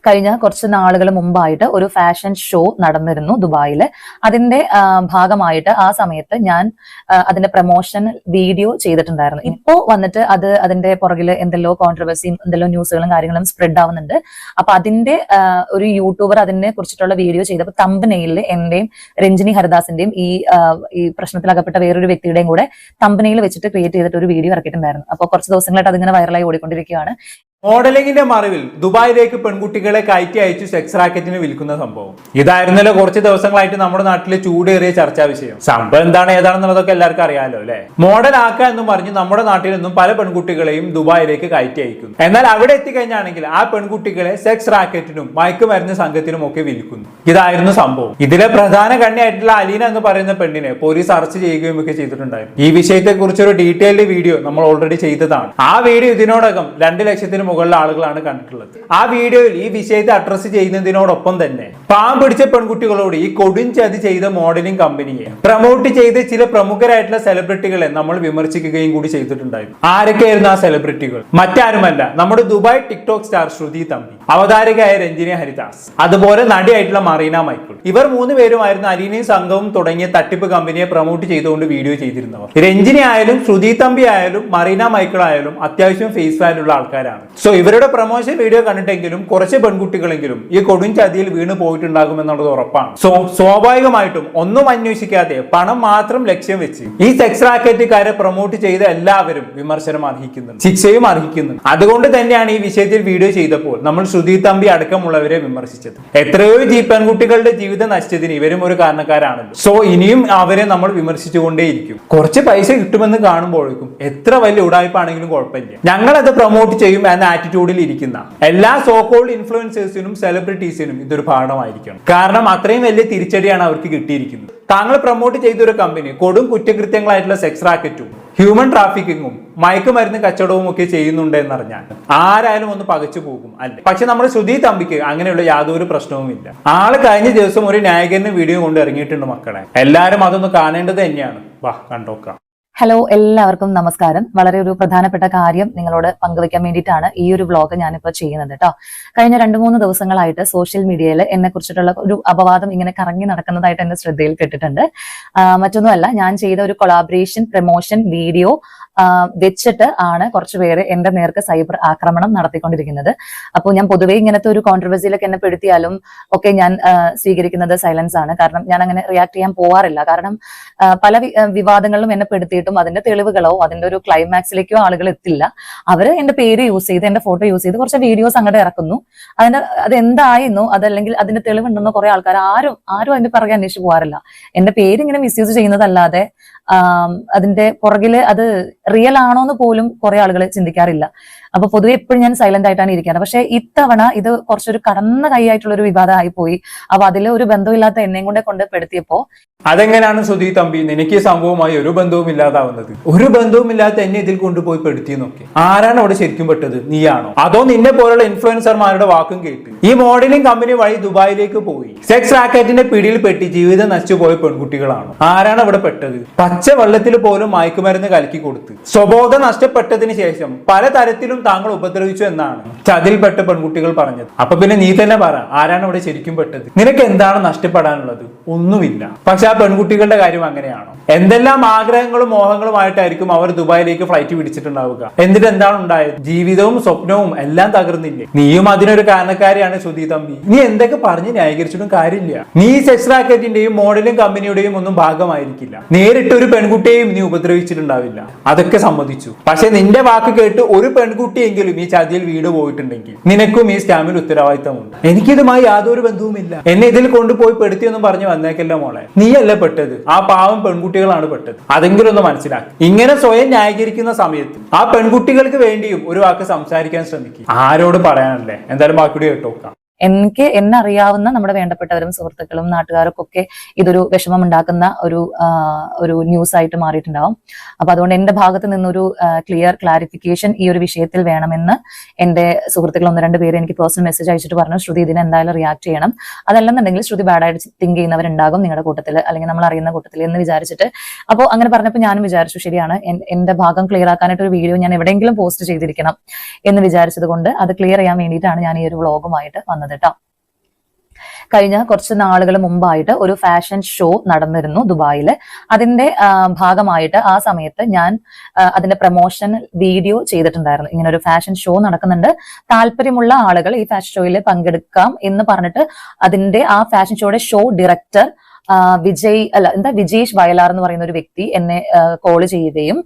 കഴിഞ്ഞ കുറച്ച് നാളുകൾ മുമ്പായിട്ട് ഒരു ഫാഷൻ ഷോ നടന്നിരുന്നു ദുബായിൽ. അതിന്റെ ഭാഗമായിട്ട് ആ സമയത്ത് ഞാൻ അതിന്റെ പ്രൊമോഷൻ വീഡിയോ ചെയ്തിട്ടുണ്ടായിരുന്നു. ഇപ്പോ വന്നിട്ട് അതിന്റെ പുറകിൽ എന്തെല്ലോ കോൺട്രവേഴ്സിയും എന്തെല്ലോ ന്യൂസുകളും കാര്യങ്ങളും സ്പ്രെഡ് ആവുന്നുണ്ട്. അപ്പൊ അതിന്റെ ഒരു യൂട്യൂബർ അതിനെ കുറിച്ചിട്ടുള്ള വീഡിയോ ചെയ്തപ്പോൾ തമ്പനെയിൽ എന്റെയും രഞ്ജിനി ഹരിദാസിന്റെയും ഈ പ്രശ്നത്തിൽ അകപ്പെട്ട വേറൊരു വ്യക്തിയുടെയും കൂടെ തമ്പനെയിൽ വെച്ചിട്ട് ക്രിയേറ്റ് ചെയ്തിട്ട് ഒരു വീഡിയോ ഇറക്കിയിട്ടുണ്ടായിരുന്നു. അപ്പോൾ കുറച്ച് ദിവസങ്ങളായിട്ട് അതിങ്ങനെ വൈറലായി ഓടിക്കൊണ്ടിരിക്കുകയാണ്. മോഡലിംഗിന്റെ മറവിൽ ദുബായിലേക്ക് പെൺകുട്ടികളെ കയറ്റി അയച്ചു സെക്സ് റാക്കറ്റിന് വിൽക്കുന്ന സംഭവം ഇതായിരുന്നല്ലോ കുറച്ച് ദിവസങ്ങളായിട്ട് നമ്മുടെ നാട്ടിലെ ചൂടേറിയ ചർച്ചാ വിഷയം. സംഭവം എന്താണ് ഏതാണെന്നുള്ളതൊക്കെ എല്ലാവർക്കും അറിയാലോ അല്ലെ. മോഡൽ ആക്കുക എന്നും പറഞ്ഞ് നമ്മുടെ നാട്ടിൽ നിന്നും പല പെൺകുട്ടികളെയും ദുബായിലേക്ക് കയറ്റി അയക്കുന്നു. എന്നാൽ അവിടെ എത്തിക്കഴിഞ്ഞാണെങ്കിൽ ആ പെൺകുട്ടികളെ സെക്സ് റാക്കറ്റിനും മയക്കുമരുന്ന് സംഘത്തിനും ഒക്കെ വിൽക്കുന്നു. ഇതായിരുന്നു സംഭവം. ഇതിലെ പ്രധാന കണ്ണിയായിട്ടുള്ള അലീന എന്ന് പറയുന്ന പെണ്ണിനെ പോലീസ് അറസ്റ്റ് ചെയ്യുകയും ഒക്കെ ചെയ്തിട്ടുണ്ടായിരുന്നു. ഈ വിഷയത്തെ കുറിച്ച് ഒരു ഡീറ്റെയിൽഡ് വീഡിയോ നമ്മൾ ഓൾറെഡി ചെയ്തതാണ്. ആ വീഡിയോ ഇതിനോടകം 2 ലക്ഷത്തിന് മുകളിലുള്ള ആളുകളാണ് കണ്ടിട്ടുള്ളത്. ആ വീഡിയോയിൽ ഈ വിഷയത്തെ അഡ്രസ് ചെയ്യുന്നതിനോടൊപ്പം തന്നെ പാവം പിടിച്ച പെൺകുട്ടികളോട് ഈ കൊടുംചതി ചെയ്ത മോഡലിംഗ് കമ്പനിയെ പ്രൊമോട്ട് ചെയ്ത ചില പ്രമുഖരായിട്ടുള്ള സെലിബ്രിറ്റികളെ നമ്മൾ വിമർശിക്കുകയും കൂടി ചെയ്തിട്ടുണ്ടായിരുന്നു. ആരൊക്കെയായിരുന്നു ആ സെലിബ്രിറ്റികൾ? മറ്റാരുമല്ല, നമ്മുടെ ദുബായ് ടിക്ടോക്ക് സ്റ്റാർ ശ്രുതി തമ്പി, അവതാരകയായ രഞ്ജിനി ഹരിദാസ്, അതുപോലെ നടിയായിട്ടുള്ള മറീന മൈക്കിൾ. ഇവർ 3 പേരുമായിരുന്നു അലീനയും സംഘവും തുടങ്ങിയ തട്ടിപ്പ് കമ്പനിയെ പ്രൊമോട്ട് ചെയ്തുകൊണ്ട് വീഡിയോ ചെയ്തിരുന്നവർ. രഞ്ജിനി ആയാലും ശ്രുതി തമ്പി ആയാലും മറീന മൈക്കിൾ ആയാലും അത്യാവശ്യം ഫേസ് വാല്യൂ ഉള്ള ആൾക്കാരാണ്. സോ ഇവരുടെ പ്രൊമോഷൻ വീഡിയോ കണ്ടിട്ടെങ്കിലും കുറച്ച് പെൺകുട്ടികളെങ്കിലും ഈ കൊടും ചതിയിൽ വീണ് പോയിട്ടുണ്ടാകും എന്നുള്ളത് ഉറപ്പാണ്. സോ സ്വാഭാവികമായിട്ടും ഒന്നും അന്വേഷിക്കാതെ പണം മാത്രം ലക്ഷ്യം വെച്ച് ഈ സെക്സ് റാക്കറ്റുകാരെ പ്രൊമോട്ട് ചെയ്ത എല്ലാവരും വിമർശനം അർഹിക്കുന്നുണ്ട്, ശിക്ഷയും അർഹിക്കുന്നുണ്ട്. അതുകൊണ്ട് തന്നെയാണ് ഈ വിഷയത്തിൽ വീഡിയോ ചെയ്തപ്പോൾ നമ്മൾ ശ്രുതി തമ്പി അടക്കമുള്ളവരെ വിമർശിച്ചത്. എത്രയോ പെൺകുട്ടികളുടെ ജീവിതം നശിച്ചതിന് ഇവരും ഒരു കാരണക്കാരാണല്ലോ. സോ ഇനിയും അവരെ നമ്മൾ വിമർശിച്ചുകൊണ്ടേയിരിക്കും. കുറച്ച് പൈസ കിട്ടുമെന്ന് കാണുമ്പോഴേക്കും എത്ര വലിയ ഉടായ്പാണെങ്കിലും കുഴപ്പമില്ല, ഞങ്ങളത് പ്രൊമോട്ട് ചെയ്യും എന്ന ആറ്റിറ്റ്യൂഡിൽ ഇരിക്കുന്ന എല്ലാ സോകോൾഡ് ഇൻഫ്ലുവൻസേഴ്സിനും സെലിബ്രിറ്റീസിനും ഇതൊരു പാഠമായിരിക്കണം. കാരണം അത്രയും വലിയ തിരിച്ചടിയാണ് അവർക്ക് കിട്ടിയിരിക്കുന്നത്. താങ്കൾ പ്രൊമോട്ട് ചെയ്ത ഒരു കമ്പനി കൊടും കുറ്റകൃത്യങ്ങളായിട്ടുള്ള സെക്സ് റാക്കറ്റും ഹ്യൂമൻ ട്രാഫിക്കിങ്ങും മയക്കുമരുന്ന് കച്ചവടവും ഒക്കെ ചെയ്യുന്നുണ്ട് എന്നറിഞ്ഞാൽ ആരായാലും ഒന്ന് പകച്ചു പോകും അല്ലെ. പക്ഷെ നമ്മുടെ ശ്രുതി തമ്പിക്ക് അങ്ങനെയുള്ള യാതൊരു പ്രശ്നവുമില്ല. ആള് കഴിഞ്ഞ ദിവസം ഒരു നായകന്റെ വീഡിയോ കൊണ്ട് ഇറങ്ങിയിട്ടുണ്ട് മക്കളെ. എല്ലാരും അതൊന്ന് കാണേണ്ടത് തന്നെയാണ്. വാ കണ്ടോക്കാം. ഹലോ, എല്ലാവർക്കും നമസ്കാരം. വളരെ ഒരു പ്രധാനപ്പെട്ട കാര്യം നിങ്ങളോട് പങ്കുവെക്കാൻ വേണ്ടിയിട്ടാണ് ഈ ഒരു വ്ളോഗ് ഞാനിപ്പോൾ ചെയ്യുന്നത് കേട്ടോ. കഴിഞ്ഞ 2-3 ദിവസങ്ങളായിട്ട് സോഷ്യൽ മീഡിയയിൽ എന്നെ കുറിച്ചിട്ടുള്ള ഒരു അപവാദം ഇങ്ങനെ കറങ്ങി നടക്കുന്നതായിട്ട് എന്റെ ശ്രദ്ധയിൽ പെട്ടിട്ടുണ്ട്. മറ്റൊന്നുമല്ല, ഞാൻ ചെയ്ത ഒരു കൊളാബറേഷൻ പ്രൊമോഷൻ വീഡിയോ വെച്ചിട്ട് ആണ് കുറച്ചുപേര് എന്റെ നേർക്ക് സൈബർ ആക്രമണം നടത്തിക്കൊണ്ടിരിക്കുന്നത്. അപ്പോൾ ഞാൻ പൊതുവേ ഇങ്ങനത്തെ ഒരു കോൺട്രവേഴ്സിയിലൊക്കെ എന്നെ പെടുത്തിയാലും ഒക്കെ ഞാൻ സ്വീകരിക്കുന്നത് സൈലൻസ് ആണ്. കാരണം ഞാൻ അങ്ങനെ റിയാക്ട് ചെയ്യാൻ പോവാറില്ല. കാരണം പല വിവാദങ്ങളിലും എന്നെ പെടുത്തിയിട്ടും അതിന്റെ തെളിവുകളോ അതിന്റെ ഒരു ക്ലൈമാക്സിലേക്കോ ആളുകൾ എത്തില്ല. അവര് എന്റെ പേര് യൂസ് ചെയ്ത് എന്റെ ഫോട്ടോ യൂസ് ചെയ്ത് കുറച്ച് വീഡിയോസ് അങ്ങോട്ട് ഇറക്കുന്നു. അതെന്തായിരുന്നു, അതല്ലെങ്കിൽ അതിന്റെ തെളിവുണ്ടെന്നോ കുറെ ആൾക്കാർ ആരും അതിന്റെ പിറകെ അന്വേഷിച്ച് പോകാറില്ല. എന്റെ പേര് ഇങ്ങനെ മിസ്യൂസ് ചെയ്യുന്നതല്ലാതെ അതിന്റെ പുറകില് അത് റിയൽ ആണോ എന്ന് പോലും കുറെ ആളുകൾ ചിന്തിക്കാറില്ല. അപ്പൊ പൊതുവെ എപ്പോഴും ഞാൻ സൈലന്റ് ആയിട്ടാണ് ഇരിക്കാറ്. പക്ഷെ ഇത്തവണ ഇത് കുറച്ചൊരു കടന്ന കൈയായിട്ടുള്ള ഒരു വിവാദമായി പോയി. അപ്പൊ അതിൽ ഒരു ബന്ധമില്ലാത്ത എന്നെയും കൊണ്ട് പെടുത്തിയപ്പോ അതെങ്ങനെയാണ് ശ്രുതി തമ്പി നിനക്ക് ഈ സംഭവമായി ഒരു ബന്ധവും ഇല്ലാതാവുന്നത്? ഒരു ബന്ധവും ഇല്ലാത്ത എന്നെ ഇതിൽ കൊണ്ടുപോയി പെടുത്തിയെന്നൊക്കെ ആരാണ് അവിടെ ശരിക്കും പെട്ടത്? നീയാണോ? അതോ നിന്നെ പോലുള്ള ഇൻഫ്ലുവൻസർമാരുടെ വാക്കും കേട്ട് ഈ മോഡലിംഗ് കമ്പനി വഴി ദുബായിലേക്ക് പോയി സെക്സ് റാക്കറ്റിന്റെ പിടിയിൽ പെട്ടി ജീവിതം നശിച്ചു പോയ പെൺകുട്ടികളാണോ? ആരാണ് അവിടെ പെട്ടത്? പച്ച വെള്ളത്തിൽ പോലും മയക്കുമരുന്ന് കലക്കി കൊടുത്ത് സ്വബോധം നഷ്ടപ്പെട്ടതിന് ശേഷം പലതരത്തിലും താങ്കൾ ഉപദ്രവിച്ചു എന്നാണ് ചതിൽപ്പെട്ട പെൺകുട്ടികൾ പറഞ്ഞത്. അപ്പൊ പിന്നെ നീ തന്നെ പറ, ആരാണ് അവിടെ ശരിക്കും പെട്ടത്? നിനക്ക് എന്താണ് നഷ്ടപ്പെടാനുള്ളത്? ഒന്നുമില്ല. പക്ഷെ ആ പെൺകുട്ടികളുടെ കാര്യം അങ്ങനെയാണോ? എന്തെല്ലാം ആഗ്രഹങ്ങളും മോഹങ്ങളുമായിട്ടായിരിക്കും അവർ ദുബായിലേക്ക് ഫ്ലൈറ്റ് പിടിച്ചിട്ടുണ്ടാവുക. എന്നിട്ട് എന്താണ് ഉണ്ടായത്? ജീവിതവും സ്വപ്നവും എല്ലാം തകർന്നില്ലേ? നീയും അതിനൊരു കാരണക്കാരിയാണ് ശ്രുതി തമ്പി. നീ എന്തൊക്കെ പറഞ്ഞ് ന്യായീകരിച്ചിട്ടും കാര്യമില്ല. നീ സെക്സ് റാക്കറ്റിന്റെയും മോഡലിംഗ് കമ്പനിയുടെയും ഒന്നും ഭാഗമായിരിക്കില്ല. നേരിട്ട് ഒരു പെൺകുട്ടിയെയും നീ ഉപദ്രവിച്ചിട്ടുണ്ടാവില്ല, അതൊക്കെ സമ്മതിച്ചു. പക്ഷെ നിന്റെ വാക്ക് കേട്ട് ഒരു പെൺകുട്ടിയെങ്കിലും ഈ ചതിയിൽ വീട് പോയിട്ടുണ്ടെങ്കിൽ നിനക്കും ഈ സ്കാമിൽ ഉത്തരവാദിത്തമുണ്ട്. എനിക്കിതുമായി യാതൊരു ബന്ധവുമില്ല. എന്നെ ഇതിൽ കൊണ്ടുപോയി പെടുത്തിയെന്നും പറഞ്ഞു വന്നേക്കല്ല മോളെ. നീയല്ല പെട്ടത്, ആ പാവം പെൺകുട്ടികളാണ് പെട്ടത്. അതെങ്കിലും ഒന്ന് മനസ്സിലാക്കി. ഇങ്ങനെ സ്വയം ന്യായീകരിക്കുന്ന സമയത്ത് ആ പെൺകുട്ടികൾക്ക് വേണ്ടിയും ഒരു വാക്ക് സംസാരിക്കാൻ ശ്രമിക്കും. ആരോട് പറയാനല്ലേ? എന്തായാലും ബാക്കി കേട്ടോക്കാം. എന്നെ അറിയാവുന്ന നമ്മുടെ വേണ്ടപ്പെട്ടവരും സുഹൃത്തുക്കളും നാട്ടുകാർക്കൊക്കെ ഇതൊരു വിഷമം ഉണ്ടാക്കുന്ന ഒരു ന്യൂസ് ആയിട്ട് മാറിയിട്ടുണ്ടാവും. അപ്പൊ അതുകൊണ്ട് എന്റെ ഭാഗത്ത് നിന്നൊരു ക്ലാരിഫിക്കേഷൻ ഈ ഒരു വിഷയത്തിൽ വേണമെന്ന് എന്റെ സുഹൃത്തുക്കൾ 1-2 പേര് എനിക്ക് പേഴ്സണൽ മെസ്സേജ് അയച്ചിട്ട് പറഞ്ഞു, ശ്രുതി ഇതിന് എന്തായാലും റിയാക്ട് ചെയ്യണം. അതല്ലെന്നുണ്ടെങ്കിൽ ശ്രുതി ബാഡായിട്ട് തിങ്ക് ചെയ്യുന്നവരുണ്ടാകും നിങ്ങളുടെ കൂട്ടത്തിൽ, അല്ലെങ്കിൽ നമ്മൾ അറിയുന്ന കൂട്ടത്തിൽ എന്ന് വിചാരിച്ചിട്ട്. അപ്പോൾ അങ്ങനെ പറഞ്ഞപ്പോൾ ഞാനും വിചാരിച്ചു ശരിയാണ്, എന്റെ ഭാഗം ക്ലിയർ ആക്കാനായിട്ട് ഒരു വീഡിയോ ഞാൻ എവിടെയെങ്കിലും പോസ്റ്റ് ചെയ്തിരിക്കണം എന്ന് വിചാരിച്ചത് കൊണ്ട് അത് ക്ലിയർ ചെയ്യാൻ വേണ്ടിയിട്ടാണ് ഞാൻ ഈ ഒരു വ്ളോഗുമായിട്ട് വന്നത്. വന്നത് കേട്ടോ. കഴിഞ്ഞ കുറച്ച് നാളുകൾ മുമ്പായിട്ട് ഒരു ഫാഷൻ ഷോ നടന്നിരുന്നു ദുബായിൽ. അതിന്റെ ഭാഗമായിട്ട് ആ സമയത്ത് ഞാൻ അതിന്റെ പ്രൊമോഷൻ വീഡിയോ ചെയ്തിട്ടുണ്ടായിരുന്നു. ഇങ്ങനെ ഒരു ഫാഷൻ ഷോ നടക്കുന്നുണ്ട്, താല്പര്യമുള്ള ആളുകൾ ഈ ഫാഷൻ ഷോയിൽ പങ്കെടുക്കാം എന്ന് പറഞ്ഞിട്ട് അതിന്റെ ആ ഫാഷൻ ഷോയുടെ ഷോ ഡയറക്ടർ വിജേഷ് വയലാർ എന്ന് പറയുന്ന ഒരു വ്യക്തി എന്നെ കോൾ ചെയ്യുകയും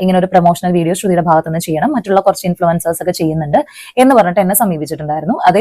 ഇങ്ങനെ ഒരു പ്രൊമോഷണൽ വീഡിയോ ശ്രുതിയുടെ ഭാഗത്ത് നിന്ന് ചെയ്യണം, മറ്റുള്ള കുറച്ച് ഇൻഫ്ലുവൻസേഴ്സ് ഒക്കെ ചെയ്യുന്നുണ്ട് എന്ന് പറഞ്ഞിട്ട് എന്നെ സമീപിച്ചിട്ടുണ്ടായിരുന്നു. അത്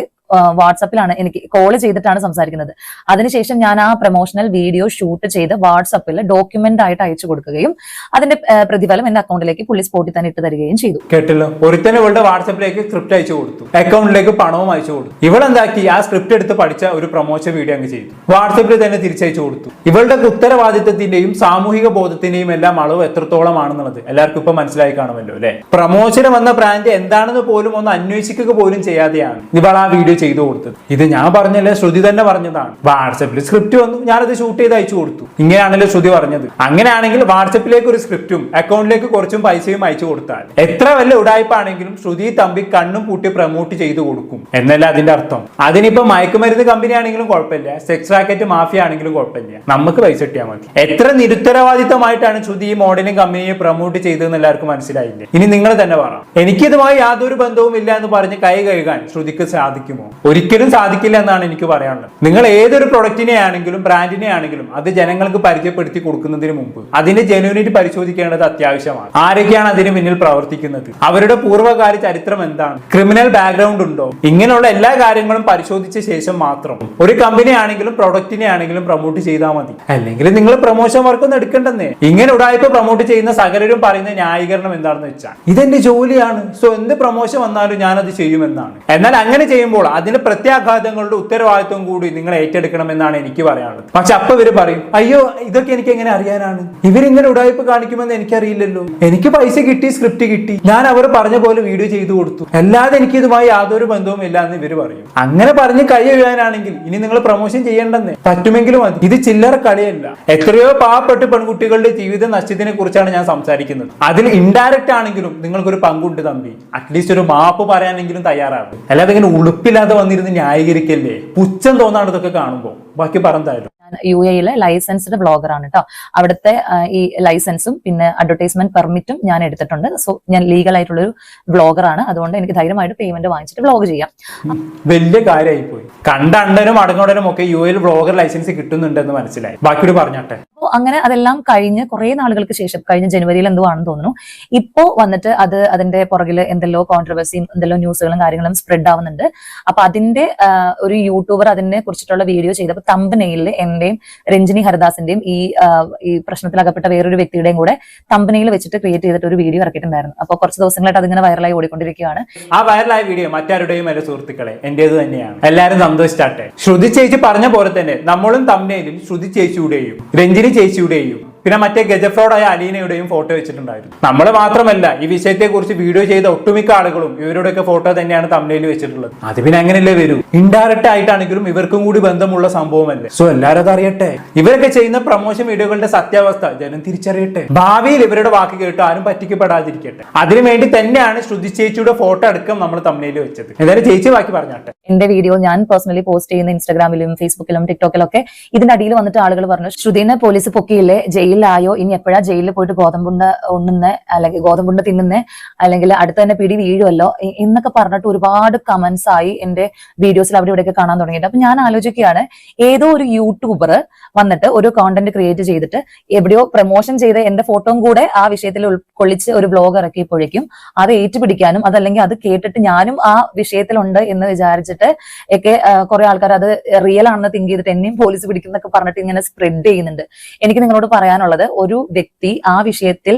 വാട്സപ്പിലാണ് എനിക്ക് കോൾ ചെയ്തിട്ടാണ് സംസാരിക്കുന്നത്. അതിനുശേഷം ഞാൻ ആ പ്രൊമോഷണൽ വീഡിയോ ഷൂട്ട് ചെയ്ത് വാട്സപ്പിൽ ഡോക്യുമെന്റ് ആയിട്ട് അയച്ചു കൊടുക്കുകയും അതിന്റെ പ്രതിഫലം എന്റെ അക്കൗണ്ടിലേക്ക് പുള്ളി സ്പോട്ടിൽ തന്നെ ഇട്ട് തരികയും ചെയ്തു. കേട്ടല്ലോ, ഒരുത്തന്നെ ഇവളുടെ വാട്സപ്പിലേക്ക് സ്ക്രിപ്റ്റ് അയച്ചു കൊടുത്തു, അക്കൗണ്ടിലേക്ക് പണവും അയച്ചു കൊടുത്തു. ഇവളെന്താക്കി, ആ സ്ക്രിപ്റ്റ് എടുത്ത് പഠിച്ച ഒരു പ്രൊമോഷൻ വീഡിയോ അങ്ങ് ചെയ്തു, വാട്സപ്പിൽ തന്നെ തിരിച്ചയച്ചു കൊടുത്തു. ഇവളുടെ ഉത്തരവാദിത്തത്തിന്റെയും സാമൂഹിക ബോധത്തിന്റെയും എല്ലാം അളവ് എത്രത്തോളമാണെന്നുള്ളത് എല്ലാവർക്കും ഇപ്പൊ മനസ്സിലായി കാണുമല്ലോ അല്ലെ. പ്രൊമോഷന് വന്ന ബ്രാൻഡ് എന്താണെന്ന് പോലും ഒന്ന് അന്വേഷിക്കുക പോലും ചെയ്യാതെയാണ് ഇവൾ ആ വീഡിയോ ചെയ്തു കൊടുത്തത്. ഇത് ഞാൻ പറഞ്ഞല്ലേ, ശ്രുതി തന്നെ പറഞ്ഞതാണ്. വാട്സപ്പിൽ സ്ക്രിപ്റ്റ് വന്നു, ഞാനത് ഷൂട്ട് ചെയ്ത് അയച്ചു കൊടുത്തു. ഇങ്ങനെയാണല്ലോ ശ്രുതി പറഞ്ഞത്. അങ്ങനെയാണെങ്കിൽ വാട്സപ്പിലേക്ക് ഒരു സ്ക്രിപ്റ്റും അക്കൗണ്ടിലേക്ക് കുറച്ചും പൈസയും അയച്ചു കൊടുത്താൽ എത്ര വല്ല ഉടായ്പാണെങ്കിലും ശ്രുതി തമ്പി കണ്ണും പൂട്ടി പ്രൊമോട്ട് ചെയ്തു കൊടുക്കും എന്നല്ല അതിന്റെ അർത്ഥം. അതിനിപ്പോ മയക്കുമരുന്ന് കമ്പനി ആണെങ്കിലും കുഴപ്പമില്ല, സെക്സ് റാക്കറ്റ് മാഫിയ ആണെങ്കിലും കുഴപ്പമില്ല, നമുക്ക് പൈസ കിട്ടിയാൽ മതി. എത്ര നിരുത്തരവാദിത്തമായിട്ടാണ് ശ്രുതി ഈ മോഡലിംഗ് കമ്പനിയെ പ്രൊമോട്ട് ചെയ്തതെന്ന് എല്ലാവർക്കും മനസ്സിലായില്ലേ? ഇനി നിങ്ങൾ തന്നെ പറ, എനിക്കിതുമായി യാതൊരു ബന്ധവും ഇല്ല എന്ന് പറഞ്ഞ് കൈ കഴുകാൻ ശ്രുതിക്ക് സാധിക്കുമോ? ഒരിക്കലും സാധിക്കില്ല എന്നാണ് എനിക്ക് പറയാനുള്ളത്. നിങ്ങൾ ഏതൊരു പ്രൊഡക്റ്റിനെ ആണെങ്കിലും ബ്രാൻഡിനെ ആണെങ്കിലും അത് ജനങ്ങൾക്ക് പരിചയപ്പെടുത്തി കൊടുക്കുന്നതിന് മുമ്പ് അതിന്റെ ജെന്യൂനിറ്റി പരിശോധിക്കേണ്ടത് അത്യാവശ്യമാണ്. ആരൊക്കെയാണ് അതിന് പിന്നിൽ പ്രവർത്തിക്കുന്നത്, അവരുടെ പൂർവ്വകാല ചരിത്രം എന്താണ്, ക്രിമിനൽ ബാക്ക്ഗ്രൗണ്ട് ഉണ്ടോ, ഇങ്ങനെയുള്ള എല്ലാ കാര്യങ്ങളും പരിശോധിച്ച ശേഷം മാത്രം ഒരു കമ്പനി ആണെങ്കിലും പ്രൊഡക്റ്റിനെ ആണെങ്കിലും പ്രൊമോട്ട് ചെയ്താൽ മതി. അല്ലെങ്കിൽ നിങ്ങൾ പ്രൊമോഷൻ വർക്കൊന്നും എടുക്കേണ്ടെന്നേ. ഇങ്ങനെ ഉടായ്പ പ്രൊമോട്ട് ചെയ്യുന്ന സകലരും പറയുന്ന ന്യായീകരണം എന്താണെന്ന് വെച്ചാൽ ഇതെന്റെ ജോലിയാണ്, സോ എന്ത് പ്രൊമോഷൻ വന്നാലും ഞാനത് ചെയ്യുമെന്നാണ്. എന്നാൽ അങ്ങനെ ചെയ്യുമ്പോൾ അതിന്റെ പ്രത്യാഘാതങ്ങളുടെ ഉത്തരവാദിത്വം കൂടി നിങ്ങൾ ഏറ്റെടുക്കണമെന്നാണ് എനിക്ക് പറയാനുള്ളത്. പക്ഷെ അപ്പൊ ഇവര് പറയും, അയ്യോ ഇതൊക്കെ എനിക്ക് എങ്ങനെ അറിയാനാണ്, ഇവരിങ്ങനെ ഉടായ്പ കാണിക്കുമെന്ന് എനിക്കറിയില്ലല്ലോ, എനിക്ക് പൈസ കിട്ടി, സ്ക്രിപ്റ്റ് കിട്ടി, ഞാൻ അവർ പറഞ്ഞ പോലെ വീഡിയോ ചെയ്തു കൊടുത്തു, അല്ലാതെ എനിക്ക് ഇതുമായി യാതൊരു ബന്ധവും ഇല്ല എന്ന് ഇവര് പറയും. അങ്ങനെ പറഞ്ഞ് കൈ എഴുതാനാണെങ്കിൽ ഇനി നിങ്ങൾ പ്രൊമോഷൻ ചെയ്യേണ്ടെന്നേ, പറ്റുമെങ്കിലും മതി. ഇത് ചില്ലറ കളിയല്ല. എത്രയോ പാവപ്പെട്ട പെൺകുട്ടികളുടെ ജീവിത നഷ്ടത്തിനെ കുറിച്ചാണ് ഞാൻ സംസാരിക്കുന്നത്. അതിൽ ഇൻഡയറക്റ്റ് ആണെങ്കിലും നിങ്ങൾക്കൊരു പങ്കുണ്ട് തമ്പി. അറ്റ്ലീസ്റ്റ് ഒരു മാപ്പ് പറയാനെങ്കിലും തയ്യാറാകും. അല്ലാതെ ഇങ്ങനെ ഉളുപ്പില്ലാതെ വന്നിരുന്ന് ന്യായീകരിക്കല്ലേ, പുച്ഛം തോന്നാണ് ഇതൊക്കെ കാണുമ്പോൾ. ബാക്കി പറഞ്ഞാലും UAE ലൈസൻസ്ഡ് ബ്ലോഗർ ആണ് കേട്ടോ. അവിടുത്തെ ഈ ലൈസൻസും പിന്നെ അഡ്വർടൈസ്മെന്റ് പെർമിറ്റും ഞാൻ എടുത്തിട്ടുണ്ട്. സോ ഞാൻ ലീഗൽ ആയിട്ടുള്ള ഒരു ബ്ലോഗർ ആണ്. അതുകൊണ്ട് എനിക്ക് ധൈര്യമായിട്ട് പേയ്മെന്റ് വാങ്ങിച്ചിട്ട് ബ്ലോഗ് ചെയ്യാം. വലിയ കാര്യമായി പോയി. കണ്ട അണ്ടനും അടങ്ങോടനും ഒക്കെ UAE ബ്ലോഗർ ലൈസൻസ് കിട്ടുന്നുണ്ടെന്ന് മനസ്സിലായി. ബാക്കിയോട് പറഞ്ഞാട്ടെ. അങ്ങനെ അതെല്ലാം കഴിഞ്ഞ് കുറെ നാളുകൾക്ക് ശേഷം, കഴിഞ്ഞ ജനുവരിയിൽ എന്തോ ആണെന്ന് തോന്നുന്നു, ഇപ്പോ വന്നിട്ട് അതിന്റെ പുറകിൽ എന്തെല്ലോ കോൺട്രവേഴ്സിയും എന്തെല്ലോ ന്യൂസുകളും കാര്യങ്ങളും സ്പ്രെഡ് ആവുന്നുണ്ട്. അപ്പൊ അതിന്റെ ഒരു യൂട്യൂബർ അതിനെ കുറിച്ചിട്ടുള്ള വീഡിയോ ചെയ്തപ്പോൾ തമ്പനെയിൽ എന്റെയും രഞ്ജിനി ഹരിദാസിന്റെയും ഈ പ്രശ്നത്തിലകപ്പെട്ട വേറൊരു വ്യക്തിയുടെയും കൂടെ തമ്പനെയിൽ വെച്ചിട്ട് ക്രിയേറ്റ് ചെയ്തിട്ട് ഒരു വീഡിയോ ഇറക്കിയിട്ടുണ്ടായിരുന്നു. അപ്പൊ കുറച്ച് ദിവസങ്ങളായിട്ട് അതിങ്ങനെ വൈറലായി ഓടിക്കൊണ്ടിരിക്കുകയാണ്. ആ വൈറലായ വീഡിയോ മറ്റാരുടെയും അല്ല സുഹൃത്തുക്കളെ, എന്റേത് തന്നെയാണ്. എല്ലാവരും സന്തോഷിച്ചാട്ടെ. ശ്രുതി ചേച്ചി പറഞ്ഞ പോലെ തന്നെ നമ്മളും തമ്പനയിലും ശ്രുതി ചേച്ചിയുടെയും രഞ്ജിനി ചേച്ചിയുടെയും പിന്നെ മറ്റേ ഗജഫ്രോഡായ അലീനയുടെയും ഫോട്ടോ വെച്ചിട്ടുണ്ടായിരുന്നു. നമ്മൾ മാത്രമല്ല, ഈ വിഷയത്തെ കുറിച്ച് വീഡിയോ ചെയ്ത ഒട്ടുമിക്ക ആളുകളും ഇവരുടെയൊക്കെ ഫോട്ടോ തന്നെയാണ് തമ്പനയിൽ വെച്ചിട്ടുള്ളത്. അത് പിന്നെ അങ്ങനെയല്ലേ വരൂ. ഇൻഡയറക്റ്റ് ആയിട്ടാണെങ്കിലും ഇവർക്കും കൂടി ബന്ധമുള്ള സംഭവമല്ലേ. സോ എല്ലാവരും അതറിയട്ടെ. ഇവരൊക്കെ ചെയ്യുന്ന പ്രൊമോഷൻ വീഡിയോകളുടെ സത്യാവസ്ഥ ജനം തിരിച്ചറിയട്ടെ. ഭാവിയിൽ ഇവരുടെ വാക്ക് കേട്ട് ആരും പറ്റിക്കപ്പെടാതിരിക്കട്ടെ. അതിനുവേണ്ടി തന്നെയാണ് ശ്രുതി ചേച്ചിയുടെ ഫോട്ടോ അടക്കം നമ്മൾ തമ്പനയിൽ വെച്ചത്. എന്തായാലും ചേച്ചി ബാക്കി പറഞ്ഞാട്ടെ. എന്റെ വീഡിയോ ഞാൻ പേഴ്സണലി പോസ്റ്റ് ചെയ്യുന്ന ഇൻസ്റ്റാഗ്രാമിലും ഫേസ്ബുക്കിലും ടിക്ടോക്കിലും ഒക്കെ ഇതിന്റെ അടിയിൽ വന്നിട്ട് ആളുകൾ പറഞ്ഞു, ശ്രുതിനെ പോലീസ് പൊക്കിയില്ലേ, ജയിലിലായോ, ഇനി എപ്പോഴാ ജയിലിൽ പോയിട്ട് ഗോതമ്പുണ്ട ഉണ്ണുന്നേ, അല്ലെങ്കിൽ ഗോതമ്പുണ്ട തിന്നുന്നേ, അല്ലെങ്കിൽ അടുത്ത് തന്നെ പിടി വീഴുമല്ലോ എന്നൊക്കെ പറഞ്ഞിട്ട് ഒരുപാട് കമന്റ്സ് ആയി എന്റെ വീഡിയോസിൽ അവിടെ ഇവിടെയൊക്കെ കാണാൻ തുടങ്ങിയിട്ട്. അപ്പൊ ഞാൻ ആലോചിക്കുകയാണ്, ഏതോ ഒരു യൂട്യൂബർ വന്നിട്ട് ഒരു കോണ്ടന്റ് ക്രിയേറ്റ് ചെയ്തിട്ട് എവിടെയോ പ്രൊമോഷൻ ചെയ്ത് എന്റെ ഫോട്ടോയും കൂടെ ആ വിഷയത്തിൽ ഉൾക്കൊള്ളിച്ച് ഒരു ബ്ലോഗ് ഇറക്കിയപ്പോഴേക്കും അത് ഏറ്റുപിടിക്കാനും അതല്ലെങ്കിൽ അത് കേട്ടിട്ട് ഞാനും ആ വിഷയത്തിലുണ്ട് എന്ന് വിചാരിച്ചിട്ട് ഒക്കെ കുറെ ആൾക്കാർ അത് റിയൽ ആണെന്ന് തിങ്ക് ചെയ്തിട്ട് എന്നെയും പോലീസ് പിടിക്കുന്നൊക്കെ പറഞ്ഞിട്ട് ഇങ്ങനെ സ്പ്രെഡ് ചെയ്യുന്നുണ്ട്. എനിക്ക് നിങ്ങളോട് പറയാനുള്ളത്, ഒരു വ്യക്തി ആ വിഷയത്തിൽ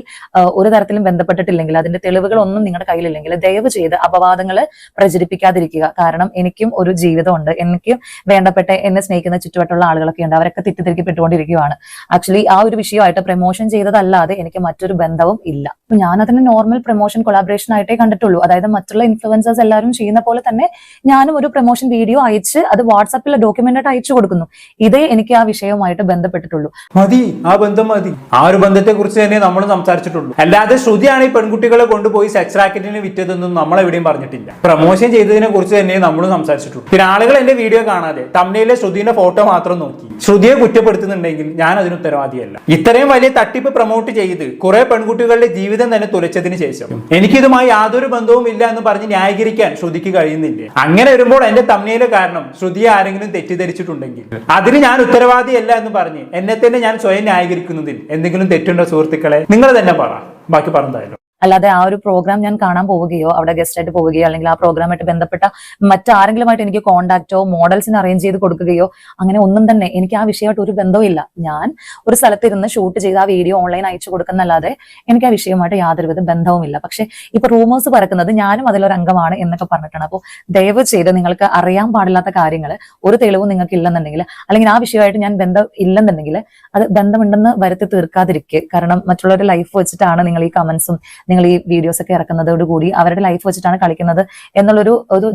ഒരു തരത്തിലും ബന്ധപ്പെട്ടിട്ടില്ലെങ്കിൽ, അതിന്റെ തെളിവുകളൊന്നും നിങ്ങളുടെ കയ്യിലില്ലെങ്കിൽ ദയവ് ചെയ്ത് അപവാദങ്ങൾ പ്രചരിപ്പിക്കാതിരിക്കുക. കാരണം എനിക്കും ഒരു ജീവിതമുണ്ട്, എനിക്കും വേണ്ടപ്പെട്ട എന്നെ സ്നേഹിക്കുന്ന ചുറ്റുവട്ടമുള്ള ആളുകളൊക്കെ ഉണ്ട്. അവരൊക്കെ തെറ്റിദ്ധരിക്കപ്പെട്ടുകൊണ്ടിരിക്കുകയാണ്. ആക്ച്വലി ആ ഒരു വിഷയമായിട്ട് പ്രൊമോഷൻ ചെയ്തതല്ലാതെ എനിക്ക് മറ്റൊരു ബന്ധവും ഇല്ല. അപ്പൊ ഞാൻ അതിന് നോർമൽ പ്രൊമോഷൻ കൊളാബറേഷൻ ആയിട്ടേ കണ്ടിട്ടുള്ളൂ. അതായത് മറ്റുള്ള ഇൻഫ്ലുവൻസേഴ്സ് എല്ലാവരും ചെയ്യുന്ന പോലെ തന്നെ ഞാനും ഒരു ഒരു പ്രൊമോഷൻ വീഡിയോ അയച്ച് അത് വാട്സാപ്പിൽ ഡോക്യുമെന്റ് ആയിട്ട് അയച്ചു കൊടുക്കുന്നു. ഇതേ എനിക്ക് ആ വിഷയവുമായിട്ട് ബന്ധപ്പെട്ടിട്ടുള്ളൂ. മതി, ആ ബന്ധം മതി. ആ ഒരു ബന്ധത്തെ കുറിച്ച് തന്നെ നമ്മൾ സംസാരിച്ചിട്ടുള്ളൂ. അല്ലാതെ ശ്രുതിയാണ് ഈ പെൺകുട്ടികളെ കൊണ്ടുപോയി സെക്സ് റാക്കറ്റിന് വിറ്റതെന്നും നമ്മൾ എവിടെയും പറഞ്ഞിട്ടില്ല. പ്രൊമോഷൻ ചെയ്തതിനെ കുറിച്ച് തന്നെ നമ്മൾ സംസാരിച്ചിട്ടുള്ളൂ. പിന്നെ ആളുകൾ എന്റെ വീഡിയോ കാണാതെ തമ്മിലെ ശ്രുതിയുടെ ഫോട്ടോ മാത്രം നോക്കി ശ്രുതിയെ കുറ്റപ്പെടുത്തുന്നുണ്ടെങ്കിൽ ഞാൻ അതിന് ഉത്തരവാദിയല്ല. ഇത്രയും വലിയ തട്ടിപ്പ് പ്രൊമോട്ട് ചെയ്ത് കുറെ പെൺകുട്ടികളുടെ ജീവിതം തന്നെ തുലച്ചതിന് ശേഷം എനിക്കിതുമായി യാതൊരു ബന്ധവും ഇല്ല എന്ന് പറഞ്ഞ് ന്യായീകരിക്കാൻ ശ്രുതിക്ക് കഴിയുന്നില്ലേ? അങ്ങനെ വരുമ്പോൾ എന്റെ തമ്മിലെ കാരണം ശ്രുതിയെ ആരെങ്കിലും തെറ്റിദ്ധരിച്ചിട്ടുണ്ടെങ്കിൽ അതിന് ഞാൻ ഉത്തരവാദിയല്ല എന്ന് പറഞ്ഞ് എന്നെ തന്നെ ഞാൻ സ്വയം ന്യായീകരിക്കുന്നതിൽ എന്തെങ്കിലും തെറ്റുണ്ടോ സുഹൃത്തുക്കളെ? നിങ്ങൾ തന്നെ പറ. ബാക്കി പറഞ്ഞതായാലും അല്ലാതെ ആ ഒരു പ്രോഗ്രാം ഞാൻ കാണാൻ പോവുകയോ അവിടെ ഗസ്റ്റ് ആയിട്ട് പോവുകയോ അല്ലെങ്കിൽ ആ പ്രോഗ്രാമായിട്ട് ബന്ധപ്പെട്ട മറ്റാരെങ്കിലുമായിട്ട് എനിക്ക് കോൺടാക്റ്റോ മോഡൽസിന് അറേഞ്ച് ചെയ്ത് കൊടുക്കുകയോ അങ്ങനെ ഒന്നും തന്നെ എനിക്ക് ആ വിഷയമായിട്ട് ഒരു ബന്ധവും ഇല്ല. ഞാൻ ഒരു സ്ഥലത്തിരുന്ന് ഷൂട്ട് ചെയ്ത് ആ വീഡിയോ ഓൺലൈൻ അയച്ചു കൊടുക്കുന്നല്ലാതെ എനിക്ക് ആ വിഷയമായിട്ട് യാതൊരുവിധ ബന്ധവുമില്ല. പക്ഷെ ഇപ്പൊ റൂമേഴ്സ് പരക്കുന്നത് ഞാനും അതിലൊരു അംഗമാണ് എന്നൊക്കെ പറഞ്ഞിട്ടാണ്. അപ്പോൾ ദയവ് ചെയ്ത് നിങ്ങൾക്ക് അറിയാൻ പാടില്ലാത്ത കാര്യങ്ങൾ ഒരു തെളിവും നിങ്ങൾക്ക് ഇല്ലെന്നുണ്ടെങ്കിൽ അല്ലെങ്കിൽ ആ വിഷയമായിട്ട് ഞാൻ ബന്ധം ഇല്ലെന്നുണ്ടെങ്കിൽ അത് ബന്ധമുണ്ടെന്ന് വരുത്തി തീർക്കാതിരിക്കുക. കാരണം മറ്റുള്ളവരുടെ ലൈഫ് വെച്ചിട്ടാണ് നിങ്ങൾ ഈ കമന്റ്സും നിങ്ങൾ ഈ വീഡിയോസ് ഒക്കെ ഇറക്കുന്നതോടുകൂടി അവരുടെ ലൈഫ് വെച്ചിട്ടാണ് കളിക്കുന്നത് എന്നുള്ളൊരു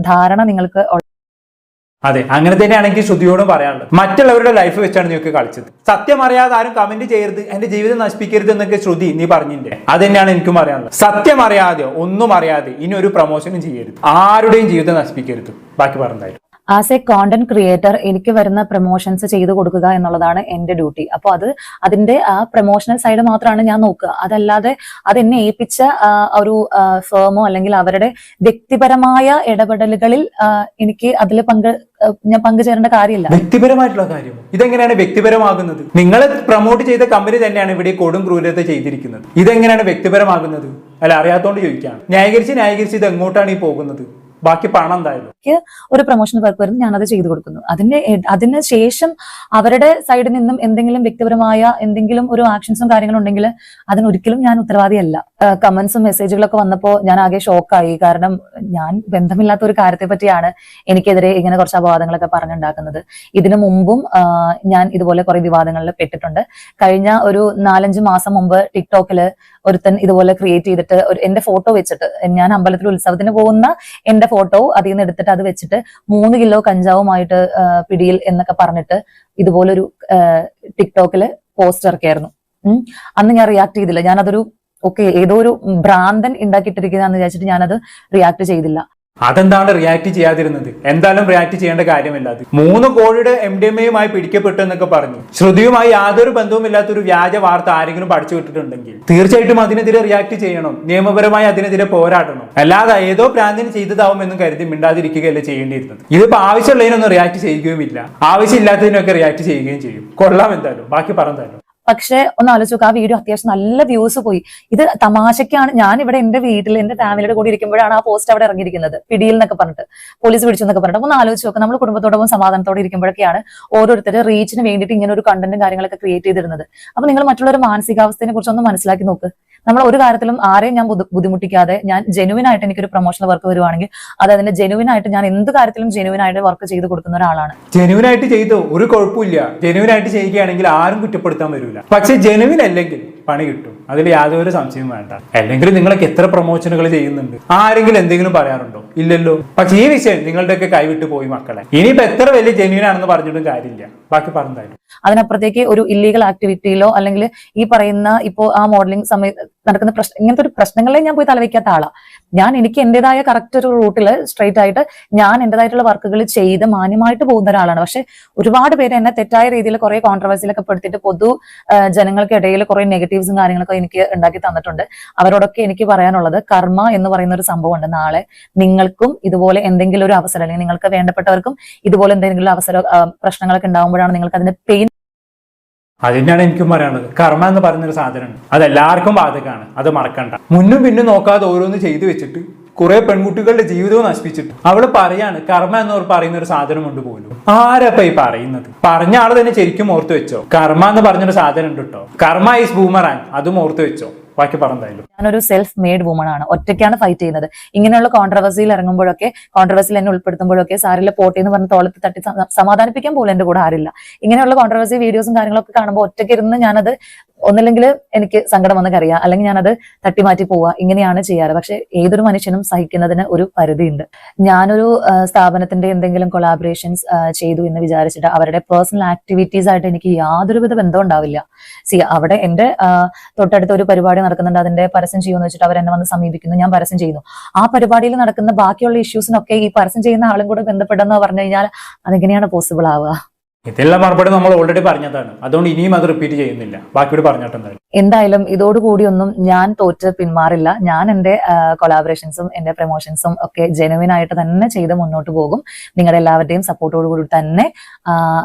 ധാരണ നിങ്ങൾക്ക്. അതെ, അങ്ങനെ തന്നെയാണെങ്കിൽ ശ്രുതിയോടും പറയാനുള്ളത്. മറ്റുള്ളവരുടെ ലൈഫ് വെച്ചാണ് നീയൊക്കെ കളിച്ചത്. സത്യം അറിയാതെ ആരും കമന്റ് ചെയ്യരുത്, എന്റെ ജീവിതം നശിപ്പിക്കരുത് എന്നൊക്കെ ശ്രുതി നീ പറഞ്ഞില്ലേ? അത് തന്നെയാണ് എനിക്കും പറയാനുള്ളത്. സത്യം അറിയാതെയോ ഒന്നും അറിയാതെ ഇനി ഒരു പ്രൊമോഷനും ചെയ്യരുത്, ആരുടെയും ജീവിതം നശിപ്പിക്കരുത്. ബാക്കി പറഞ്ഞായിരുന്നു. ആസ് എ കോണ്ടന്റ് ക്രിയേറ്റർ എനിക്ക് വരുന്ന പ്രൊമോഷൻസ് ചെയ്തു കൊടുക്കുക എന്നുള്ളതാണ് എന്റെ ഡ്യൂട്ടി. അപ്പോൾ അതിന്റെ ആ പ്രൊമോഷണൽ സൈഡ് മാത്രമാണ് ഞാൻ നോക്കുക. അതല്ലാതെ അതെന്നെ ഏൽപ്പിച്ച ഒരു ഫേമോ അല്ലെങ്കിൽ അവരുടെ വ്യക്തിപരമായ ഇടപെടലുകളിൽ എനിക്ക് അതിൽ ഞാൻ പങ്കുചേരേണ്ട കാര്യമില്ല. വ്യക്തിപരമായിട്ടുള്ള കാര്യം ഇതെങ്ങനെയാണ് വ്യക്തിപരമാകുന്നത്? നിങ്ങൾ പ്രൊമോട്ട് ചെയ്ത കമ്പനി തന്നെയാണ് ഇവിടെ കൊടും ക്രൂരത ചെയ്തിരിക്കുന്നത്. ഇതെങ്ങനെയാണ് വ്യക്തിപരമാകുന്നത്? അല്ല, അറിയാത്തോണ്ട് ചോദിക്കുകയാണ്. ന്യായീകരിച്ച് ഇത് എങ്ങോട്ടാണ് ഈ പോകുന്നത്? ബാക്കി പണം എന്തായാലും ഒരു പ്രൊമോഷൻ വർക്ക് വരുന്നു, ഞാനത് ചെയ്തു കൊടുക്കുന്നു. അതിന് ശേഷം അവരുടെ സൈഡിൽ നിന്നും എന്തെങ്കിലും വ്യക്തിപരമായ എന്തെങ്കിലും ഒരു ആക്ഷൻസും കാര്യങ്ങളും ഉണ്ടെങ്കിൽ അതിനൊരിക്കലും ഞാൻ ഉത്തരവാദിയല്ല. കമന്റ്സും മെസ്സേജുകളൊക്കെ വന്നപ്പോൾ ഞാൻ ആകെ ഷോക്കായി. കാരണം ഞാൻ ബന്ധമില്ലാത്ത ഒരു കാര്യത്തെ പറ്റിയാണ് എനിക്കെതിരെ ഇങ്ങനെ കുറച്ച് അപവാദങ്ങളൊക്കെ പറഞ്ഞുണ്ടാക്കുന്നത്. ഇതിനു മുമ്പും ഞാൻ ഇതുപോലെ കുറെ വിവാദങ്ങളിൽ പെട്ടിട്ടുണ്ട്. കഴിഞ്ഞ ഒരു 4-5 മാസം മുമ്പ് ടിക്ടോക്കില് ഒരുത്തൻ ഇതുപോലെ ക്രിയേറ്റ് ചെയ്തിട്ട് എന്റെ ഫോട്ടോ വെച്ചിട്ട്, ഞാൻ അമ്പലത്തിൽ ഉത്സവത്തിന് പോകുന്ന എന്റെ ഫോട്ടോ അതിൽ നിന്ന് എടുത്തിട്ട് അത് വെച്ചിട്ട് 3 കിലോ കഞ്ചാവുമായിട്ട് പിടിയിൽ എന്നൊക്കെ പറഞ്ഞിട്ട് ഇതുപോലൊരു ടിക്ടോക്കില് പോസ്റ്റ് ഇറക്കിയായിരുന്നു. അന്ന് ഞാൻ റിയാക്ട് ചെയ്തില്ല. ഞാനതൊരു ഏതോ ഒരു ഭ്രാന്തൻ ഉണ്ടാക്കിയിട്ടിരിക്കുന്നതെന്ന് വിചാരിച്ചിട്ട് ഞാനത് റിയാക്ട് ചെയ്തില്ല. അതെന്താണ് റിയാക്ട് ചെയ്യാതിരുന്നത്? എന്തായാലും റിയാക്ട് ചെയ്യേണ്ട കാര്യമില്ല. അത് 3 കോടിയുടെ MDMA-യുമായി പിടിക്കപ്പെട്ടു എന്നൊക്കെ പറഞ്ഞു ശ്രുതിയുമായി യാതൊരു ബന്ധവുമില്ലാത്തൊരു വ്യാജ വാർത്ത ആരെങ്കിലും പഠിച്ചു വിട്ടിട്ടുണ്ടെങ്കിൽ തീർച്ചയായിട്ടും അതിനെതിരെ റിയാക്ട് ചെയ്യണം, നിയമപരമായി അതിനെതിരെ പോരാടണം. അല്ലാതെ ഏതോ പ്രാന്തിന് ചെയ്തതാവുമെന്നും കരുതി മിണ്ടാതിരിക്കുകയല്ല ചെയ്യേണ്ടിയിരുന്നത്. ഇതിപ്പോ ആവശ്യമുള്ളതിനൊന്നും റിയാക്ട് ചെയ്യുകയുമില്ല, ആവശ്യമില്ലാത്തതിനൊക്കെ റിയാക്ട് ചെയ്യുകയും ചെയ്യും. കൊള്ളാം എന്തായാലും. ബാക്കി പറഞ്ഞാലും. പക്ഷെ ഒന്ന് ആലോചിച്ച് നോക്കുക, ആ വീഡിയോ അത്യാവശ്യം നല്ല വ്യൂസ് പോയി. ഇത് തമാശക്കാണ്. ഞാൻ ഇവിടെ എന്റെ വീട്ടിൽ എന്റെ ഫാമിലിയുടെ കൂടെ ഇരിക്കുമ്പോഴാണ് ആ പോസ്റ്റ് അവിടെ ഇറങ്ങിയിരിക്കുന്നത്, പിടിയിൽ എന്നൊക്കെ പറഞ്ഞിട്ട്, പോലീസ് പിടിച്ചു എന്നൊക്കെ പറഞ്ഞിട്ട്. ഒന്ന് ആലോചിച്ച് നോക്കുക, നമ്മൾ കുടുംബത്തോടൊപ്പം സമാധാനത്തോടെ ഇരിക്കുമ്പോഴൊക്കെയാണ് ഓരോരുത്തർ റീച്ചിന് വേണ്ടിയിട്ട് ഇങ്ങനെ ഒരു കണ്ടന്റും കാര്യങ്ങളൊക്കെ ക്രിയേറ്റ് ചെയ്തിരുന്നത്. അപ്പൊ നിങ്ങൾ മറ്റുള്ളവരുടെ മാനസികാവസ്ഥയെ കുറിച്ച് ഒന്ന് മനസ്സിലാക്കി നോക്ക്. നമ്മൾ ഒരു കാര്യത്തിലും ആരെയും ഞാൻ ബുദ്ധിമുട്ടിക്കാതെ ഞാൻ ജെനുവിൻ ആയിട്ട് എനിക്കൊരു പ്രൊമോഷണൽ വർക്ക് വരുവാണെങ്കിൽ അത് അതിന്റെ ജെനുവിൻ ആയിട്ട് ഞാൻ എന്ത് കാര്യത്തിലും ജെനുവിൻ ആയിട്ട് വർക്ക് ചെയ്ത് കൊടുക്കുന്ന ഒരാളാണ്. ജെനുവിൻ ആയിട്ട് ചെയ്തോ ഒരു കുഴപ്പമില്ല. ജെനുവിൻ ആയിട്ട് ചെയ്യുകയാണെങ്കിൽ ആരും കുറ്റപ്പെടുത്താൻ വരില്ല. പക്ഷെ ജെനുവിൻ അല്ലെങ്കിൽ പണി കിട്ടും, അതിൽ യാതൊരു സംശയവും വേണ്ട. അല്ലെങ്കിൽ നിങ്ങളൊക്കെ എത്ര പ്രൊമോഷനുകൾ ചെയ്യുന്നുണ്ട്? ആരെങ്കിലും എന്തെങ്കിലും പറയാറുണ്ടോ? ഇല്ലല്ലോ. പക്ഷെ ഈ വിഷയം നിങ്ങളുടെയൊക്കെ കൈവിട്ട് പോയി മക്കളെ. ഇനിയിപ്പോ എത്ര വലിയ ജെന്യൂൻ ആണെന്ന് പറഞ്ഞിട്ടും കാര്യമില്ല. ബാക്കി പറഞ്ഞാലും അതിനപ്പുറത്തേക്ക് ഒരു ഇല്ലീഗൽ ആക്ടിവിറ്റിയിലോ അല്ലെങ്കിൽ ഈ പറയുന്ന ഇപ്പോ ആ മോഡലിംഗ് സമയത്ത് നടക്കുന്ന ഇങ്ങനത്തെ ഒരു പ്രശ്നങ്ങളെ ഞാൻ പോയി തലവെക്കാത്ത ആളാ. ഞാൻ എനിക്ക് എന്റേതായ കറക്റ്റ് ഒരു റൂട്ടിൽ സ്ട്രെയിറ്റ് ആയിട്ട് ഞാൻ എന്റേതായിട്ടുള്ള വർക്കുകൾ ചെയ്ത് മാന്യമായിട്ട് പോകുന്ന ഒരാളാണ്. പക്ഷെ ഒരുപാട് പേര് എന്നെ തെറ്റായ രീതിയിൽ കുറെ കോൺട്രവേഴ്സിയിലൊക്കെ പെടുത്തിയിട്ട് പൊതു ജനങ്ങൾക്കിടയിൽ കുറെ നെഗറ്റീവ്സും കാര്യങ്ങളൊക്കെ എനിക്ക് ഉണ്ടാക്കി തന്നിട്ടുണ്ട്. അവരോടൊക്കെ എനിക്ക് പറയാനുള്ളത്, കർമ്മ എന്ന് പറയുന്ന ഒരു സംഭവം ഉണ്ട്. നാളെ നിങ്ങൾക്കും ഇതുപോലെ എന്തെങ്കിലും ഒരു അവസരം അല്ലെങ്കിൽ നിങ്ങൾക്ക് വേണ്ടപ്പെട്ടവർക്കും ഇതുപോലെ എന്തെങ്കിലും അവസരം പ്രശ്നങ്ങളൊക്കെ ഉണ്ടാകുമ്പോഴാണ് നിങ്ങൾക്ക് അതിന്റെ പെയിൻ. അതിനാണ് എനിക്കും പറയാനുള്ളത്. കർമ്മ എന്ന് പറയുന്നൊരു സാധനമാണ്, അത് എല്ലാവർക്കും ബാധകമാണ്, അത് മറക്കണ്ട. മുന്നും പിന്നും നോക്കാതെ ഓരോന്ന് ചെയ്തു വെച്ചിട്ട് കുറെ പെൺകുട്ടികളുടെ ജീവിതവും നശിപ്പിച്ചിട്ട് അവള് പറയാണ് കർമ്മ എന്ന് പറയുന്ന ഒരു സാധനം കൊണ്ട് പോലും. ആരപ്പ ഈ പറയുന്നത്? പറഞ്ഞ ആള് തന്നെ ശരിക്കും ഓർത്ത് വെച്ചോ. കർമ്മ എന്ന് പറഞ്ഞൊരു സാധനം ഉണ്ട് കേട്ടോ. കർമ്മ ഈസ് ബൂമറാങ്, അതും ഓർത്ത് വെച്ചോ. ബാക്കി പറഞ്ഞാലും. ഞാനൊരു സെൽഫ് മെയ്ഡ് വുമൺ ആണ്, ഒറ്റയ്ക്കാണ് ഫൈറ്റ് ചെയ്യുന്നത്. ഇങ്ങനെയുള്ള കോൺട്രവേഴ്സിയിൽ ഇറങ്ങുമ്പോഴൊക്കെ, കോൺട്രവേഴ്സിയിൽ എന്നെ ഉൾപ്പെടുത്തുമ്പോഴൊക്കെ സാരിലെ പോട്ടി എന്ന് പറഞ്ഞ് തോളത്ത് തട്ടി സമാധാനിപ്പിക്കാൻ പോലും എന്റെ കൂടെ ആരില്ല. ഇങ്ങനെയുള്ള കോൺട്രവേഴ്സി വീഡിയോസും കാര്യങ്ങളൊക്കെ കാണുമ്പോൾ ഒറ്റയ്ക്ക് ഇരുന്ന് ഞാനത് ഒന്നില്ലെങ്കിൽ എനിക്ക് സങ്കടം വന്ന് കറിയാം, അല്ലെങ്കിൽ ഞാനത് തട്ടിമാറ്റി പോവുക, ഇങ്ങനെയാണ് ചെയ്യാറ്. പക്ഷെ ഏതൊരു മനുഷ്യനും സഹിക്കുന്നതിന് ഒരു പരിധിയുണ്ട്. ഞാനൊരു സ്ഥാപനത്തിന്റെ എന്തെങ്കിലും കൊളാബറേഷൻസ് ചെയ്തു എന്ന് വിചാരിച്ചിട്ട് അവരുടെ പേഴ്സണൽ ആക്ടിവിറ്റീസ് ആയിട്ട് എനിക്ക് യാതൊരുവിധ ബന്ധം ഉണ്ടാവില്ല. അവിടെ എന്റെ തൊട്ടടുത്ത ഒരു പരിപാടി നടക്കുന്നുണ്ട്, അതിന്റെ പരസ്യം ചെയ്യുമെന്ന് വെച്ചിട്ട് അവർ എന്നെ വന്ന് സമീപിക്കുന്നു, ഞാൻ പരസ്യം ചെയ്യുന്നു. ആ പരിപാടിയിൽ നടക്കുന്ന ബാക്കിയുള്ള ഇഷ്യൂസിനൊക്കെ ഈ പരസ്യം ചെയ്യുന്ന ആളും കൂടെ ബന്ധപ്പെടുന്ന പറഞ്ഞു കഴിഞ്ഞാൽ അതെങ്ങനെയാണ് പോസിബിൾ ആവുക? ഇതെല്ലാം മറുപടി നമ്മൾ ഓൾറെഡി പറഞ്ഞതാണ്, അതുകൊണ്ട് ഇനിയും അത് റിപ്പീറ്റ് ചെയ്യുന്നില്ല. ബാക്കിയോട് പറഞ്ഞിട്ടുണ്ടായിരുന്നു. എന്തായാലും ഇതോടുകൂടിയൊന്നും ഞാൻ തോറ്റ് പിന്മാറില്ല. ഞാൻ എന്റെ കൊളാബറേഷൻസും എന്റെ പ്രൊമോഷൻസും ഒക്കെ ജെനുവിൻ ആയിട്ട് തന്നെ ചെയ്ത് മുന്നോട്ട് പോകും, നിങ്ങളുടെ എല്ലാവരുടെയും സപ്പോർട്ടോടുകൂടി തന്നെ.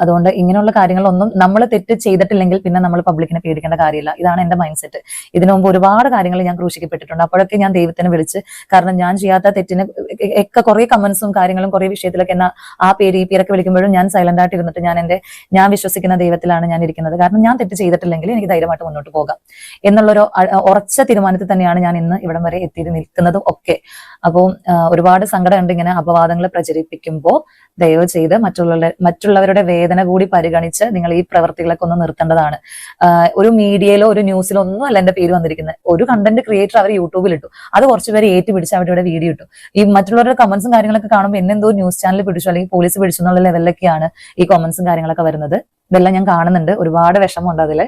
അതുകൊണ്ട് ഇങ്ങനെയുള്ള കാര്യങ്ങളൊന്നും നമ്മൾ തെറ്റ് ചെയ്തിട്ടില്ലെങ്കിൽ പിന്നെ നമ്മൾ പബ്ലിക്കിനെ പേടിക്കേണ്ട കാര്യമില്ല. ഇതാണ് എന്റെ മൈൻഡ് സെറ്റ്. ഇതിനു മുമ്പ് ഒരുപാട് കാര്യങ്ങൾ ഞാൻ ക്രൂശിക്കപ്പെട്ടിട്ടുണ്ട്. അപ്പോഴൊക്കെ ഞാൻ ദൈവത്തിന് വിളിച്ച്, കാരണം ഞാൻ ചെയ്യാത്ത തെറ്റിന് ഒക്കെ കുറെ കമന്റ്സും കാര്യങ്ങളും കുറെ വിഷയത്തിലൊക്കെ എന്നെ ആ പേര് ഈ പേരൊക്കെ വിളിക്കുമ്പോഴും ഞാൻ സൈലന്റ് ആയിട്ട് ഇരുന്നിട്ട് ഞാൻ വിശ്വസിക്കുന്ന ദൈവത്തിലാണ് ഞാൻ ഇരിക്കുന്നത്. കാരണം ഞാൻ തെറ്റ് ചെയ്തിട്ടില്ലെങ്കിൽ എനിക്ക് ധൈര്യമായിട്ട് മുന്നോട്ട് പോകാം എന്നുള്ളൊരു ഉറച്ച തീരുമാനത്തിൽ തന്നെയാണ് ഞാൻ ഇന്ന് ഇവിടം വരെ എത്തി നിൽക്കുന്നതും ഒക്കെ. അപ്പോൾ ഒരുപാട് സങ്കടമുണ്ട് ഇങ്ങനെ അപവാദങ്ങൾ പ്രചരിപ്പിക്കുമ്പോൾ. ദയവ് ചെയ്ത് മറ്റുള്ളവരുടെ വേദന കൂടി പരിഗണിച്ച് നിങ്ങൾ ഈ പ്രവർത്തികളൊക്കെ ഒന്ന് നിർത്തേണ്ടതാണ്. ഒരു മീഡിയയിലോ ഒരു ന്യൂസിലോ ഒന്നും അല്ല എന്റെ പേര് വന്നിരിക്കുന്നത്. ഒരു കണ്ടന്റ് ക്രിയേറ്റർ അവർ യൂട്യൂബിൽ ഇട്ടു, അത് കുറച്ചുപേരെ ഏറ്റുപിടിച്ച് അവരുടെ വീഡിയോ ഇട്ടു. ഈ മറ്റുള്ളവരുടെ കമന്റ്സും കാര്യങ്ങളൊക്കെ കാണുമ്പോൾ എന്നെന്തോ ന്യൂസ് ചാനൽ പിടിച്ചു അല്ലെങ്കിൽ പോലീസ് പിടിച്ചു എന്നുള്ള ലെവലിലൊക്കെയാണ് ഈ കമന്റ്സും കാര്യങ്ങളൊക്കെ വരുന്നത്. ഇതെല്ലാം ഞാൻ കാണുന്നുണ്ട്, ഒരുപാട് വിഷമമുണ്ട് അതില്.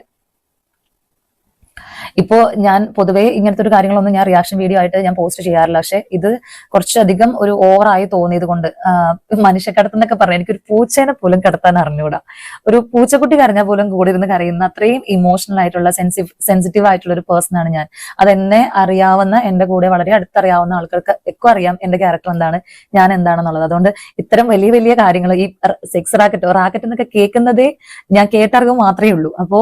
ഇപ്പോ ഞാൻ പൊതുവേ ഇങ്ങനത്തെ ഒരു കാര്യങ്ങളൊന്നും ഞാൻ റിയാക്ഷൻ വീഡിയോ ആയിട്ട് ഞാൻ പോസ്റ്റ് ചെയ്യാറില്ല. പക്ഷെ ഇത് കുറച്ചധികം ഒരു ഓവറായി തോന്നിയത് കൊണ്ട് മനുഷ്യക്കടത്തെന്നൊക്കെ പറഞ്ഞാൽ എനിക്കൊരു പൂച്ചേനെ പോലും കിടത്താൻ അറിഞ്ഞൂടാ. ഒരു പൂച്ചക്കുട്ടി കരഞ്ഞാൽ പോലും കൂടി ഇരുന്ന് കരയുന്ന അത്രയും ഇമോഷണൽ ആയിട്ടുള്ള സെൻസിറ്റീവ് ആയിട്ടുള്ള ഒരു പേഴ്സൺ ആണ് ഞാൻ. അതെന്നെ അറിയാവുന്ന, എന്റെ കൂടെ വളരെ അടുത്തറിയാവുന്ന ആൾക്കാർക്ക് ഒക്കെ അറിയാം എന്റെ ക്യാരക്ടർ എന്താണ്, ഞാൻ എന്താണെന്നുള്ളത്. അതുകൊണ്ട് ഇത്തരം വലിയ വലിയ കാര്യങ്ങൾ, ഈ സെക്സ് റാക്കറ്റ് എന്നൊക്കെ കേൾക്കുന്നതേ ഞാൻ കേട്ടറിവ് മാത്രമേ ഉള്ളൂ. അപ്പോ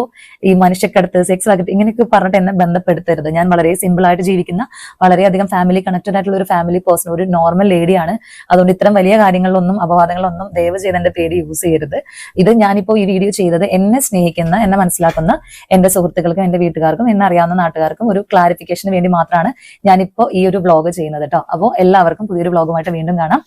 ഈ മനുഷ്യക്കടത്ത്, സെക്സ് റാക്കറ്റ് ഇങ്ങനെയൊക്കെ പറഞ്ഞിട്ട് എന്നെ ബന്ധപ്പെടുത്തരുത്. ഞാൻ വളരെ സിമ്പിൾ ആയിട്ട് ജീവിക്കുന്ന, വളരെയധികം ഫാമിലി കണക്റ്റഡ് ആയിട്ടുള്ള ഒരു ഫാമിലി പേഴ്സൺ, ഒരു നോർമൽ ലേഡിയാണ്. അതുകൊണ്ട് ഇത്തരം വലിയ കാര്യങ്ങളിലൊന്നും അപവാദങ്ങളൊന്നും ദയവ് ചെയ്ത് എന്റെ പേര് യൂസ് ചെയ്യരുത്. ഇത് ഞാനിപ്പോ ഈ വീഡിയോ ചെയ്തത് എന്നെ സ്നേഹിക്കുന്ന, എന്നെ മനസ്സിലാക്കുന്ന എന്റെ സുഹൃത്തുക്കൾക്കും എന്റെ വീട്ടുകാർക്കും എന്നെ അറിയാവുന്ന നാട്ടുകാർക്കും ഒരു ക്ലാരിഫിക്കേഷന് വേണ്ടി മാത്രമാണ് ഞാനിപ്പോ ഈ ഒരു വ്ളോഗ് ചെയ്യുന്നത് കേട്ടോ. അപ്പോൾ എല്ലാവർക്കും പുതിയൊരു വ്ളോഗുമായിട്ട് വീണ്ടും കാണാം.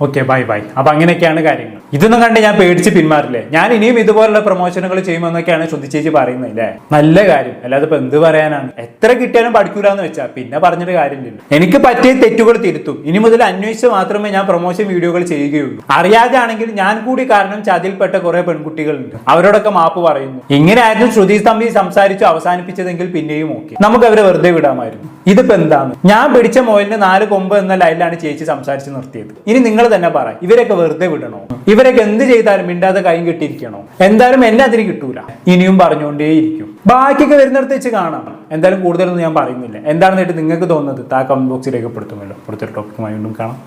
Okay, bye bye. അപ്പൊ അങ്ങനെയൊക്കെയാണ് കാര്യങ്ങൾ. ഇതൊന്നും കണ്ട് ഞാൻ പേടിച്ച് പിന്മാറില്ലേ. ഞാൻ ഇനിയും ഇതുപോലുള്ള പ്രൊമോഷനുകൾ ചെയ്യുമെന്നൊക്കെയാണ് ശ്രുതിച്ചേച്ചി പറയുന്നത് അല്ലേ. നല്ല കാര്യം, അല്ലാതെ ഇപ്പൊ എന്ത് പറയാനാണ്. എത്ര കിട്ടിയാലും പഠിക്കൂലെന്ന് വെച്ചാൽ പിന്നെ പറഞ്ഞിട്ട് കാര്യമില്ല. എനിക്ക് പറ്റിയ തെറ്റുകൾ തിരുത്തും. ഇനി മുതൽ അന്വേഷിച്ച് മാത്രമേ ഞാൻ പ്രൊമോഷൻ വീഡിയോകൾ ചെയ്യുകയുള്ളൂ. അറിയാതെ ആണെങ്കിൽ ഞാൻ കൂടി കാരണം ചതിൽപ്പെട്ട കുറെ പെൺകുട്ടികളുണ്ട്, അവരോടൊക്കെ മാപ്പ് പറയുന്നു. ഇങ്ങനെയായിരുന്നു ശ്രുതി തമ്പി സംസാരിച്ചു അവസാനിപ്പിച്ചതെങ്കിൽ പിന്നെയും ഓക്കെ, നമുക്ക് അവരെ വെറുതെ വിടാമായിരുന്നു. ഇതിപ്പോ എന്താണ്, ഞാൻ പിടിച്ച മോയിലിന് 4 കൊമ്പ് എന്ന ലൈനിലാണ് ചേച്ചി സംസാരിച്ച് നിർത്തിയത്. ഇനി നിങ്ങൾ തന്നെ പറ, ഇവരൊക്കെ വെറുതെ വിടണോ? ഇവരൊക്കെ എന്ത് ചെയ്താലും മിണ്ടാതെ കൈ കെട്ടിയിരിക്കണോ? എന്തായാലും എന്നെ അതിന് കിട്ടൂല. ഇനിയും പറഞ്ഞുകൊണ്ടേയിരിക്കും. ബാക്കിയൊക്കെ വരുന്നിടത്ത് വെച്ച് കാണാം. എന്തായാലും കൂടുതലൊന്നും ഞാൻ പറയുന്നില്ല. എന്താണെന്നായിട്ട് നിങ്ങൾക്ക് തോന്നുന്നത് കമന്റ് ബോക്സിൽ രേഖപ്പെടുത്തുമല്ലോ. അടുത്തൊരു ടോപ്പിക്കുമായി വീണ്ടും കാണാം.